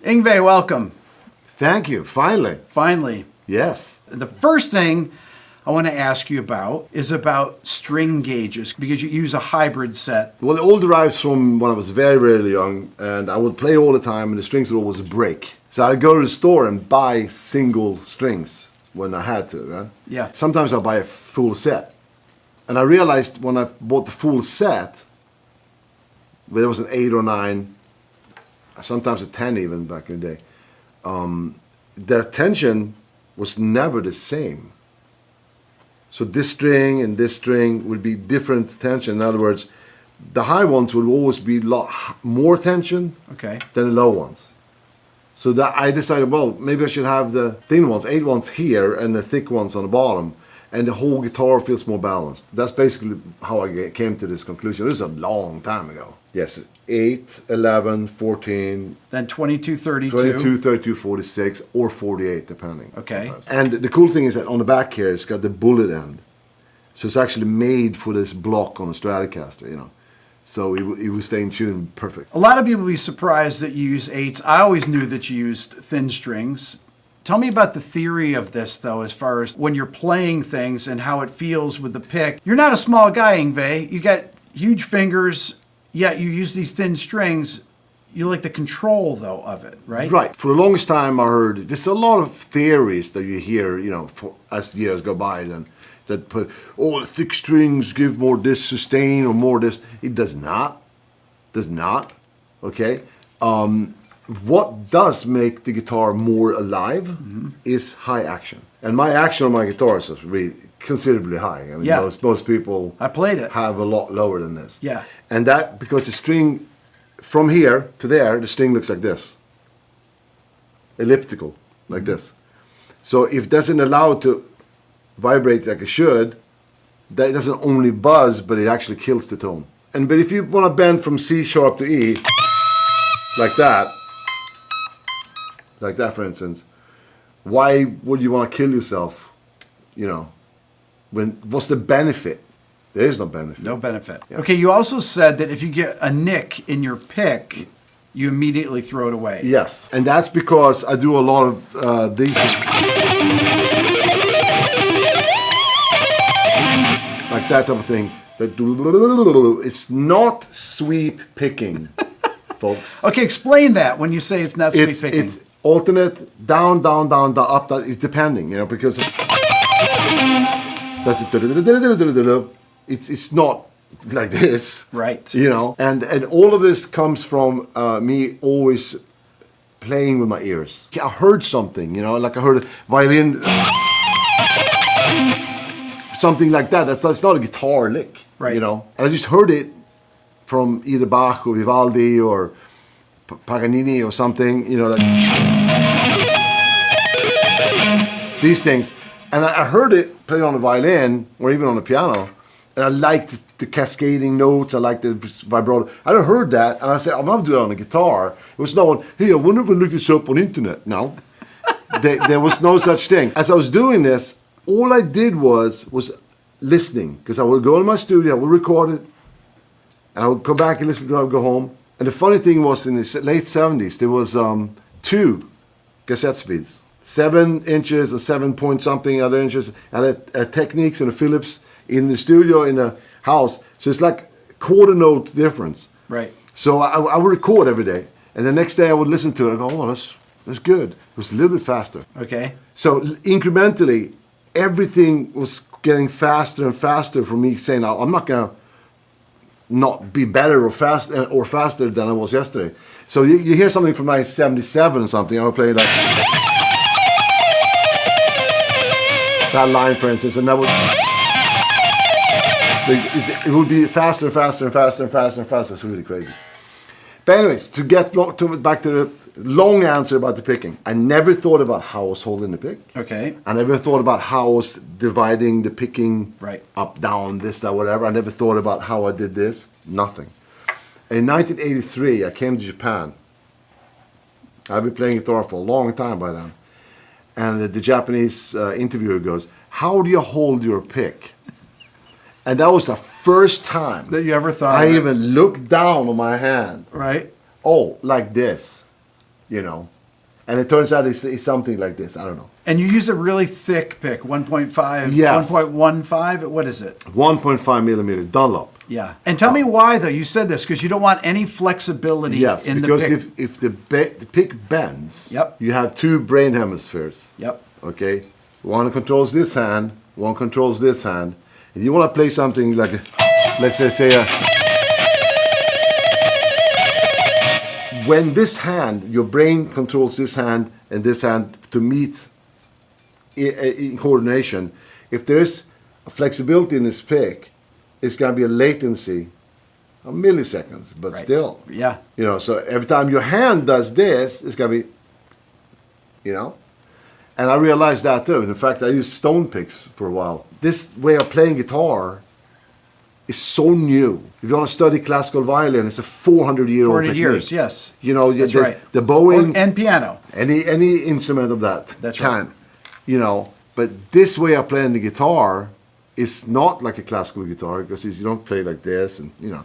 Yngwie, welcome. Thank you. Finally. Finally. Yes. The first thing I want to ask you about is about string gauges, because you use a hybrid set. Well, it all derives from when I was very, very young, and I would play all the time, and the strings would always break. So I'd go to the store and buy single strings when I had to, right? Yeah. Sometimes I'd buy a full set. And I realized when I bought the full set, there was an 8 or 9, sometimes a 10 even back in the day, the tension was never the same. So this string and this string would be different tension. In other words, the high ones would always be a lot more tension Okay. than the low ones. So that I decided, well, maybe I should have the thin ones, 8 ones here, and the thick ones on the bottom, and the whole guitar feels more balanced. That's basically how I came to this conclusion. This is a long time ago. Yes, 8, 11, 14, Then 22, 32. 22, 32, 46, or 48, depending. Okay. Sometimes. And the cool thing is that on the back here, it's got the bullet end. So it's actually made for this block on a Stratocaster, you know. So it will stay in tune perfect. A lot of people will be surprised that you use 8s. I always knew that you used thin strings. Tell me about the theory of this, though, as far as when you're playing things and how it feels with the pick. You're not a small guy, Yngwie. You got huge fingers, yet you use these thin strings. You like the control, though, of it, right? Right. For the longest time, I heard there's a lot of theories that you hear, you know, as years go by, then that put, oh, the thick strings give more this sustain or more this. It does not. Does not. Okay. What does make the guitar more alive is high action. And my action on my guitar is really considerably high. I mean, Yeah. most people I played it. have a lot lower than this. Yeah. And that, because the string, from here to there, the string looks like this. Elliptical, like this. So if it doesn't allow it to vibrate like it should, that doesn't only buzz, but it actually kills the tone. But if you want to bend from C sharp to E, like that for instance, why would you want to kill yourself? You know, what's the benefit? There is no benefit. No benefit. Yeah. Okay, you also said that if you get a nick in your pick, you immediately throw it away. Yes, and that's because I do a lot of these, like that type of thing. It's not sweep picking, folks. Okay, explain that when you say it's not sweep picking. It's alternate, down, down, down, down, up, down. It's depending, you know, because it's not like this, Right. you know, and all of this comes from me always playing with my ears. I heard something, you know, like I heard a violin, something like that. That's not a guitar lick, Right. you know, and I just heard it from either Bach or Vivaldi or Paganini or something, you know, like these things. And I heard it played on the violin or even on the piano, and I liked the cascading notes, I liked the vibrato. I heard that, and I said, I'm not doing it on the guitar. It was no, hey, I wonder if I look this up on internet. No, there was no such thing. As I was doing this, all I did was listening, because I would go to my studio, I would record it, and I would come back and listen to it, I would go home. And the funny thing was, in the late 70s, there was 2 cassette speeds. 7 inches or 7 point something other inches, and a Technics and a Philips in the studio, in the house. So it's like quarter note difference. Right. So I would record every day. And the next day I would listen to it and go, oh, that's good. It was a little bit faster. Okay. So incrementally, everything was getting faster and faster for me, saying, I'm not going to not be better or faster than I was yesterday. So you hear something from 1977 or something, I would play that line, for instance, and that would it would be faster and faster and faster and faster and faster. It's really crazy. But anyways, to get back to the long answer about the picking, I never thought about how I was holding the pick. Okay. I never thought about how I was dividing the picking Right. up, down, this, that, whatever. I never thought about how I did this. Nothing. In 1983, I came to Japan. I've been playing guitar for a long time by then. And the Japanese interviewer goes, how do you hold your pick? And that was the first time That you ever thought I of it. even looked down on my hand. Right. Oh, like this. you know. And it turns out it's something like this. I don't know. And you use a really thick pick, 1.5, Yes. 1.15, what is it? 1.5 millimeter Dunlop. Yeah. And tell me why, though. You said this because you don't want any flexibility Yes, in the because pick. if the pick bends, Yep. you have two brain hemispheres. Yep. Okay, one controls this hand, one controls this hand. If you want to play something like, let's say when this hand, your brain controls this hand and this hand to meet in coordination. If there is a flexibility in this pick, it's going to be a latency of milliseconds, but Right. still. Yeah. You know, so every time your hand does this, it's going to be, you know. And I realized that too. In fact, I used stone picks for a while. This way of playing guitar is so new. If you want to study classical violin, it's a 400-year-old 400 technique. years, yes. You know, That's there's right. the bowing, And piano. any instrument of that That's kind. right. You know, but this way of playing the guitar is not like a classical guitar because you don't play like this, and you know,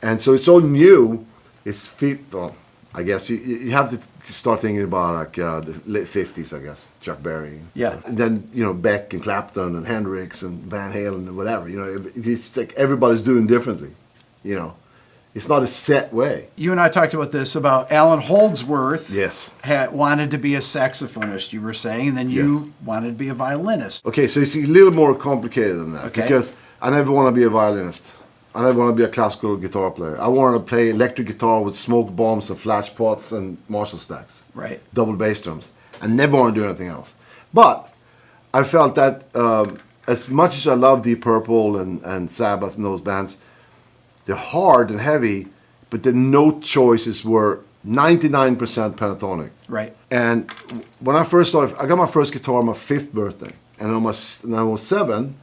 and so it's so new. It's well, I guess you have to start thinking about like the late 50s, I guess, Chuck Berry. Yeah. And then you know Beck and Clapton and Hendrix and Van Halen and whatever. You know, it's like everybody's doing differently. You know, it's not a set way. You and I talked about this, about Alan Holdsworth. Yes. Wanted to be a saxophonist, you were saying, and then you wanted to be a violinist. Okay, so it's a little more complicated than that. Okay. Because I never want to be a violinist. I never want to be a classical guitar player. I want to play electric guitar with smoke bombs and flash pots and Marshall stacks. Right. Double bass drums. I never want to do anything else. But I felt that as much as I love Deep Purple and Sabbath and those bands, they're hard and heavy, but the note choices were 99% pentatonic. Right. And when I first started, I got my first guitar on my 5th birthday. And when I was 7,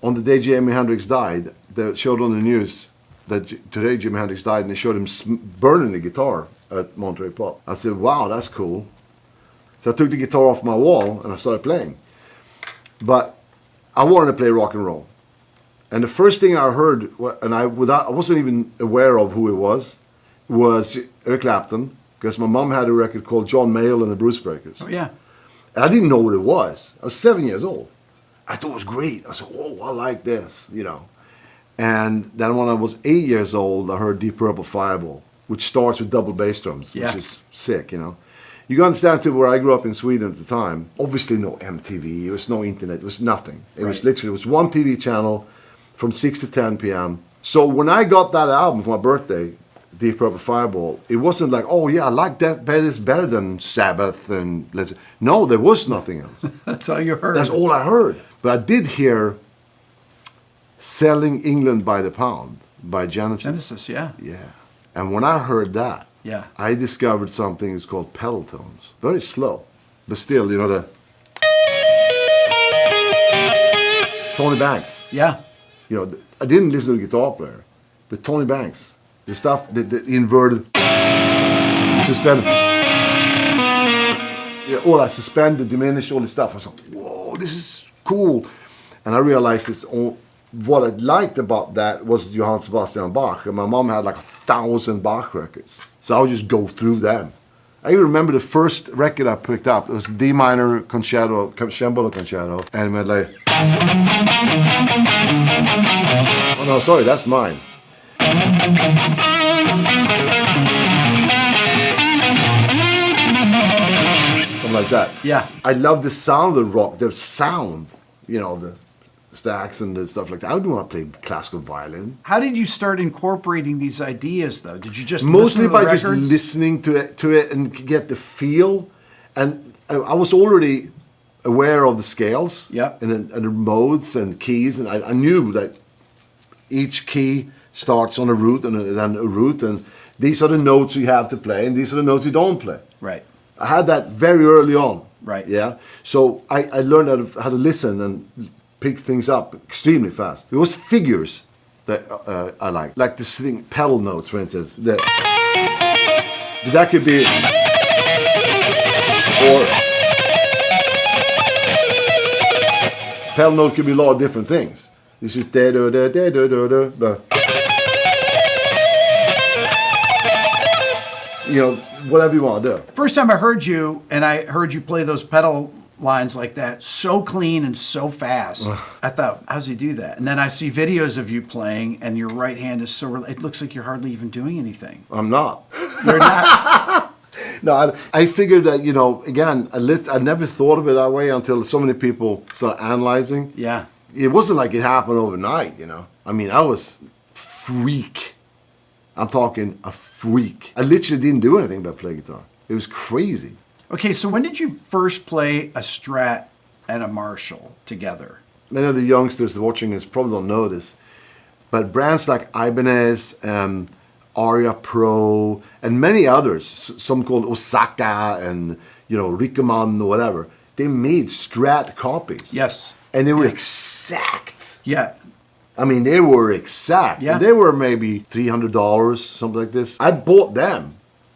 on the day Jimi Hendrix died, they showed on the news that today Jimi Hendrix died, and they showed him burning the guitar at Monterey Pop. I said, wow, that's cool. So I took the guitar off my wall and I started playing. But I wanted to play rock and roll. And the first thing I heard, and I wasn't even aware of who it was Eric Clapton, because my mom had a record called John Mayall and the Bruce Breakers. Oh, yeah. And I didn't know what it was. I was 7 years old. I thought it was great. I said, oh, I like this, you know. And then when I was 8 years old, I heard Deep Purple Fireball, which starts with double bass drums, Yeah. which is sick, you know. You got to understand too, where I grew up in Sweden at the time, obviously no MTV, there was no internet, it was nothing. It was Right. literally, it was one TV channel from 6 to 10 p.m. So when I got that album for my birthday, Deep Purple Fireball, it wasn't like, oh yeah, I like that better, it's better than Sabbath and let's. No, there was nothing else. That's all you heard. That's all I heard. But I did hear Selling England by the Pound by Genesis. Genesis, yeah. Yeah. And when I heard that, Yeah. I discovered something that's called pedal tones. Very slow. But still, you know, the Tony Banks. Yeah. You know, I didn't listen to the guitar player, but Tony Banks. The stuff, the inverted, suspended. Yeah, all that suspended, diminished, all this stuff. I was like, whoa, this is cool. And I realized what I liked about that was Johann Sebastian Bach. And my mom had like 1,000 Bach records. So I would just go through them. I even remember the first record I picked up. It was D minor concerto, Cembalo concerto. And it went like, oh no, sorry, that's mine. Something like that. Yeah. I love the sound of rock, the sound, you know, the stacks and the stuff like that. I don't want to play classical violin. How did you start incorporating these ideas, though? Did you just Mostly listen to by the just records? listening to it and get the feel. And I was already aware of the scales Yep. and the modes and keys, and I knew that each key starts on a root and then a root, and these are the notes you have to play, and these are the notes you don't play. Right. I had that very early on. Right. Yeah. So I learned how to listen and pick things up extremely fast. It was figures that I like this thing, pedal notes, for instance. That could be, or pedal note could be a lot of different things. This is da da da da da da da. You know, whatever you want to do. First time I heard you, and I heard you play those pedal lines like that, so clean and so fast. I thought, how's he do that? And then I see videos of you playing, and your right hand is so, it looks like you're hardly even doing anything. I'm not. You're not. No, I figured that, you know, again, I never thought of it that way until so many people started analyzing. Yeah. It wasn't like it happened overnight, you know. I mean, I was freak. I'm talking a freak. I literally didn't do anything but play guitar. It was crazy. Okay, so when did you first play a Strat and a Marshall together? Many of the youngsters watching this probably don't know this, but brands like Ibanez, Aria Pro, and many others, some called Osaka and, you know, Rickemann or whatever, they made Strat copies. Yes. And they were exact. Yeah. I mean, they were exact. Yeah. And they were maybe $300, something like this. I bought them,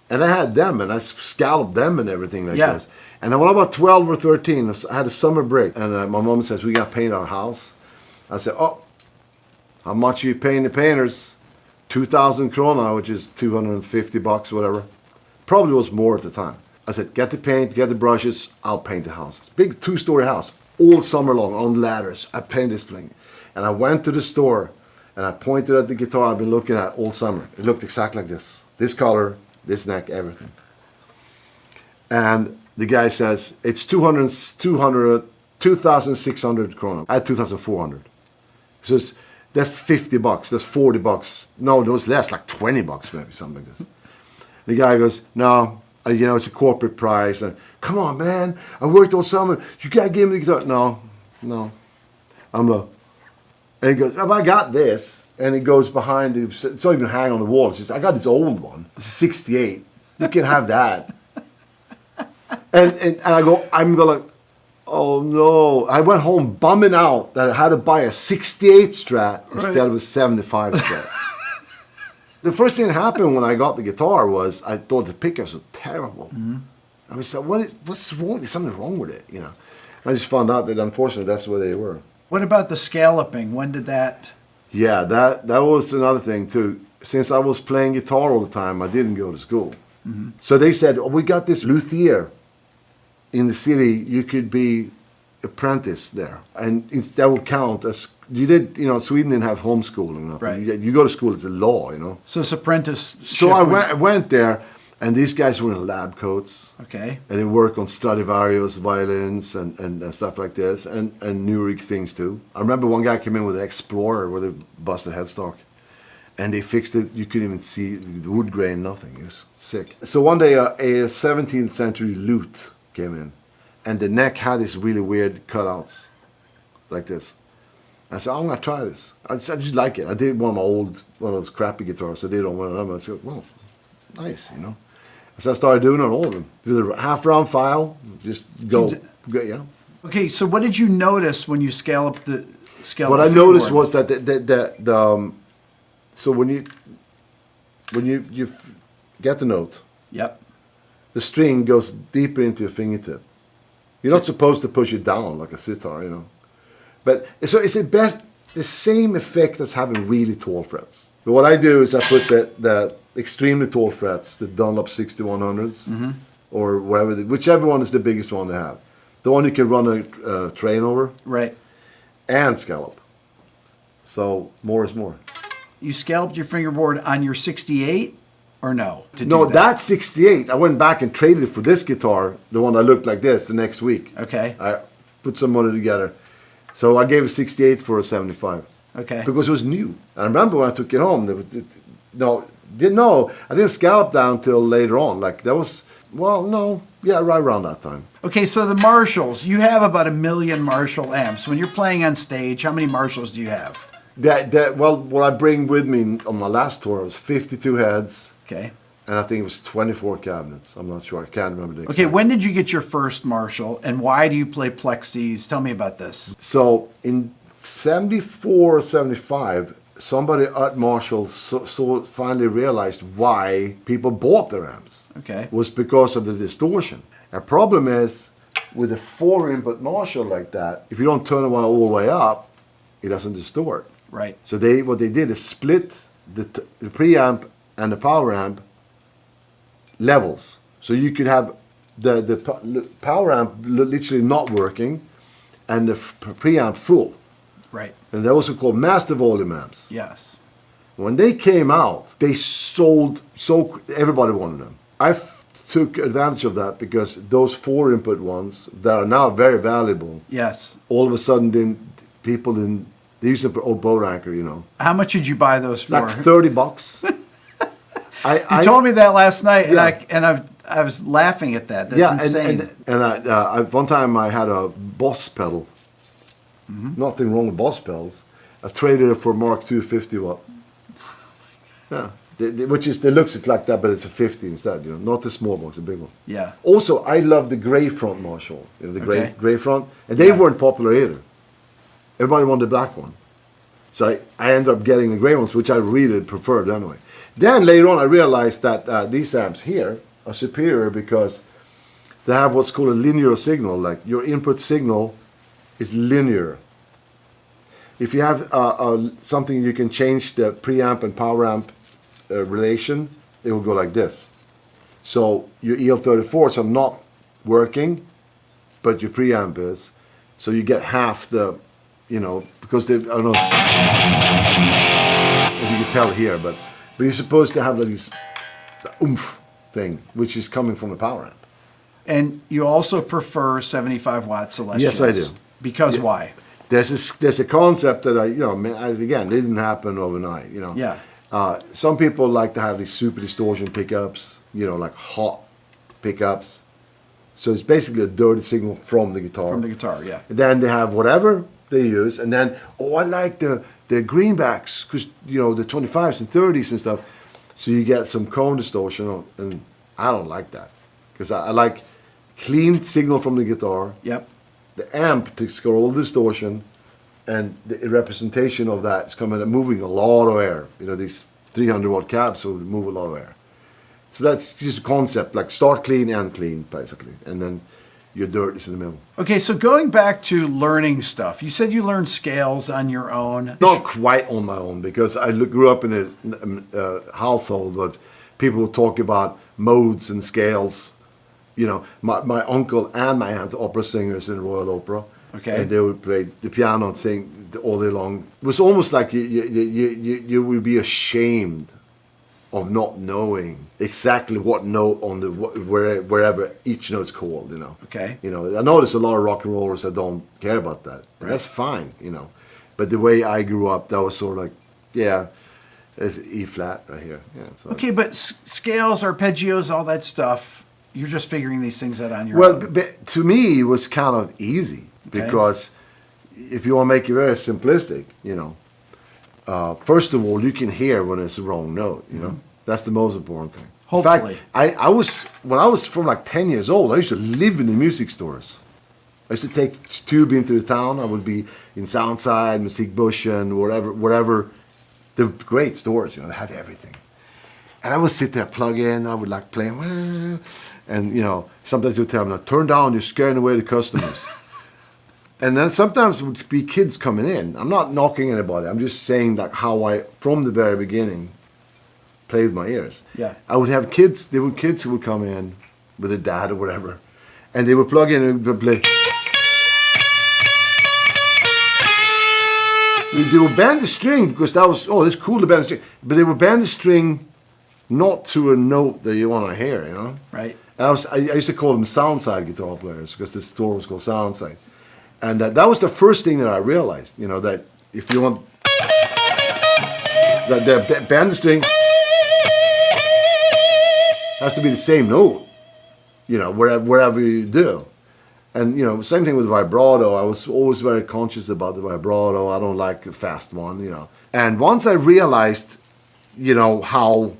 and I had them, and I scalloped them and everything like this. And then when I was about 12 or 13, I had a summer break, and my mom says, we got to paint our house. I said, oh, how much are you paying the painters? 2,000 krona, which is $250, whatever. Probably was more at the time. I said, get the paint, get the brushes, I'll paint the house. Big 2-story house, all summer long, on ladders. I painted this thing. And I went to the store, and I pointed at the guitar I've been looking at all summer. It looked exactly like this. This color, this neck, everything. And the guy says, it's 2,600 krona. I had 2,400. He says, that's $50, that's $40. No, it was less, like $20 maybe, something like this. The guy goes, no, you know, it's a corporate price. And come on, man, I worked all summer. You gotta give me the guitar. No. I'm like, and he goes, oh, I got this. And it goes behind, it's not even hanging on the wall. It's just, I got this old one, 68. You can have that. and I go, I'm going like, oh no. I went home bumming out that I had to buy a 68 Strat instead of a 75 Strat. The first thing that happened when I got the guitar was I thought the pickups were terrible. Mm-hmm. I was like, what's wrong? There's something wrong with it, you know. I just found out that unfortunately that's where they were. What about the scalloping? When did that? Yeah, that was another thing too. Since I was playing guitar all the time, I didn't go to school. Mm-hmm. So they said, oh, we got this luthier in the city. You could be apprentice there, and that would count as you did. You know, Sweden didn't have homeschooling. Right. You go to school; it's a law. You know. So it's apprentice. So I went there, and these guys were in lab coats. Okay. And they work on Stradivarius violins and stuff like this, and Newrig things too. I remember one guy came in with an Explorer with a busted headstock, and they fixed it. You couldn't even see the wood grain, nothing. It was sick. So one day a 17th century lute came in, and the neck had these really weird cutouts, like this. I said, I'm gonna try this. I just like it. I did one of those crappy guitars. I did on one of them. I said, well, nice, you know. So I started doing it on all of them. Do the half-round file, just go, yeah. Okay, so what did you notice when you scalloped the What I noticed was that so when you get the note, yep, the string goes deeper into your fingertip. You're not supposed to push it down like a sitar, you know. But so it's the same effect as having really tall frets. But what I do is I put the extremely tall frets, the Dunlop 6100s, mm-hmm. or whatever, whichever one is the biggest one they have. The one you can run a train over. Right. And scallop. So more is more. You scalloped your fingerboard on your 68 or no? No, that's 68. I went back and traded it for this guitar, the one that looked like this, the next week. Okay. I put some money together. So I gave a 68 for a 75. Okay. Because it was new. I remember when I took it home, I didn't scallop down until later on. Like that was, right around that time. Okay, so the Marshalls, you have about 1 million Marshall amps. When you're playing on stage, how many Marshalls do you have? What I bring with me on my last tour was 52 heads. Okay. And I think it was 24 cabinets. I'm not sure. I can't remember the exact. Okay, when did you get your first Marshall, and why do you play plexis? Tell me about this. So in 74 or 75, somebody at Marshall finally realized why people bought their amps. Okay. It was because of the distortion. The problem is, with a 4-input Marshall like that, if you don't turn it all the way up, it doesn't distort. Right. So what they did is split the preamp and the power amp levels. So you could have the power amp literally not working and the preamp full. Right. And those were called master volume amps. Yes. When they came out, they sold everybody wanted them. Took advantage of that because those 4-input ones that are now very valuable. Yes. All of a sudden, they use them for old boat anchor, How much did you buy those for? like $30. You told me that last night, and I was laughing at that. That's insane. And I one time I had a Boss pedal. Nothing wrong with Boss pedals. I traded it for Mark II 50 watt. Yeah. Which is, it looks like that, but it's a 50 instead, not the small one, it's a big one. Yeah. Also, I love the gray front Marshall, the gray front, and they Yeah. weren't popular either. Everybody wanted the black one. So I ended up getting the gray ones, which I really preferred anyway. Then later on, I realized that these amps here are superior because they have what's called a linear signal, like your input signal is linear. If you have something you can change the preamp and power amp relation, it will go like this. So your EL34s are not working, but your preamp is. So you get half the, because I don't know if you can tell here, but you're supposed to have like this oomph thing, which is coming from the power amp. And you also prefer 75 watt Celestials. Yes, I do. Because why? There's a concept that again, it didn't happen overnight, Yeah. Some people like to have these super distortion pickups, like hot pickups. So it's basically a dirty signal from the guitar. From the guitar, yeah. And then they have whatever they use, and then I like the greenbacks because the 25s and 30s and stuff. So you get some cone distortion, and I don't like that because I like clean signal from the guitar. Yep. The amp takes all the distortion. And the representation of that is coming and moving a lot of air. These 300 watt cabs will move a lot of air. So that's just a concept, like start clean and clean, basically. And then your dirt is in the middle. Okay, so going back to learning stuff, you said you learned scales on your own. Not quite on my own, because I grew up in a household where people would talk about modes and scales. My uncle and my aunt are opera singers in the Royal Opera. Okay. And they would play the piano and sing all day long. It was almost like you would be ashamed of not knowing exactly what note on wherever each note's called. Okay. I know there's a lot of rock and rollers that don't care about that. And that's fine. But the way I grew up, that was sort of like, it's E flat right here. Yeah. So. Okay, but scales, arpeggios, all that stuff, you're just figuring these things out on your own. own. But to me, it was kind of easy. Because if you want to make it very simplistic, first of all, you can hear when it's the wrong note, That's the most important thing. Hopefully. In fact, when I was from like 10 years old, I used to live in the music stores. I used to take tube into the town. I would be in Soundside, Musikbuschen, whatever. The great stores, they had everything. And I would sit there, plug in, I would like play, and sometimes they would tell me, turn down, you're scaring away the customers. And then sometimes it would be kids coming in. I'm not knocking anybody. I'm just saying like how I, from the very beginning, played with my ears. Yeah. I would have kids. There were kids who would come in with their dad or whatever, and they would plug in and would play. They would bend the string because that was it's cool to bend the string. But they would bend the string not to a note that you want to hear, Right. And I used to call them Soundside guitar players because the store was called Soundside. And that was the first thing that I realized, that if you want the bend the string has to be the same note, wherever you do. And, same thing with vibrato. I was always very conscious about the vibrato. I don't like a fast one, And once I realized, how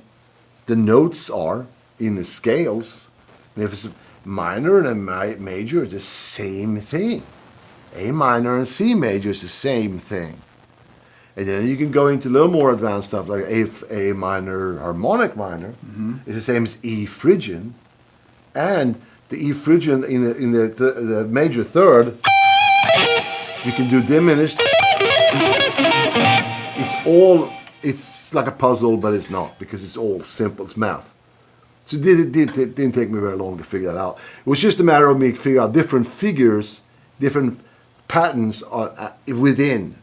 the notes are in the scales, and if it's minor and a major, it's the same thing. A minor and C major is the same thing. And then you can go into a little more advanced stuff like A minor, harmonic minor. It's the same as E Phrygian. And the E Phrygian in the major third, you can do diminished. It's like a puzzle, but it's not because it's all simple. It's math. So it didn't take me very long to figure that out. It was just a matter of me figuring out different figures, different patterns within.